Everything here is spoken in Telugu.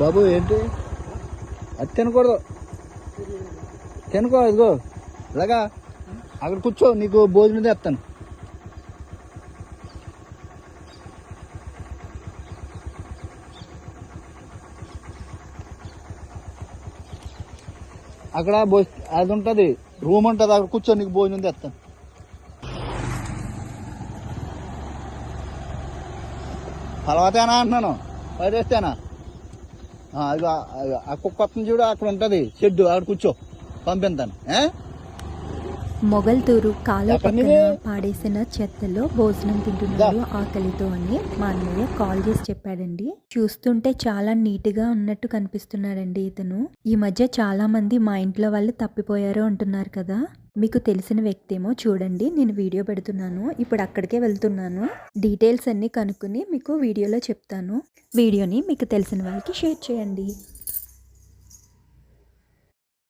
బాబు ఏంటి అది తినకూడదు, తినకో. ఇదిగో ఇలాగా అక్కడ కూర్చో, నీకు భోజనం తెస్తాను. అక్కడ అది ఉంటుంది, రూమ్ ఉంటుంది, అక్కడ కూర్చో, నీకు భోజనం తెస్తాను. తర్వాతేనా అంటున్నాను, పడేస్తేనా? అది ఆ కుక్క వస్తుంది చూడు, అక్కడ ఉంటుంది షెడ్, అక్కడ కూర్చో, పంపిస్తాను. మొగల్తూరు కాలువ పక్కన పాడేసిన చెత్తలో భోజనం తింటున్నారు ఆకలితో అని మా అన్నయ్య కాల్ చేసి చెప్పాడండి. చూస్తుంటే చాలా నీట్గా ఉన్నట్టు కనిపిస్తున్నాడండి ఇతను. ఈ మధ్య చాలా మంది మా ఇంట్లో వాళ్ళు తప్పిపోయారు అంటున్నారు కదా, మీకు తెలిసిన వ్యక్తి ఏమో చూడండి, నేను వీడియో పెడుతున్నాను, ఇప్పుడు అక్కడికే వెళ్తున్నాను. డీటెయిల్స్ అన్నీ కనుక్కుని మీకు వీడియోలో చెప్తాను. వీడియోని మీకు తెలిసిన వాళ్ళకి షేర్ చేయండి.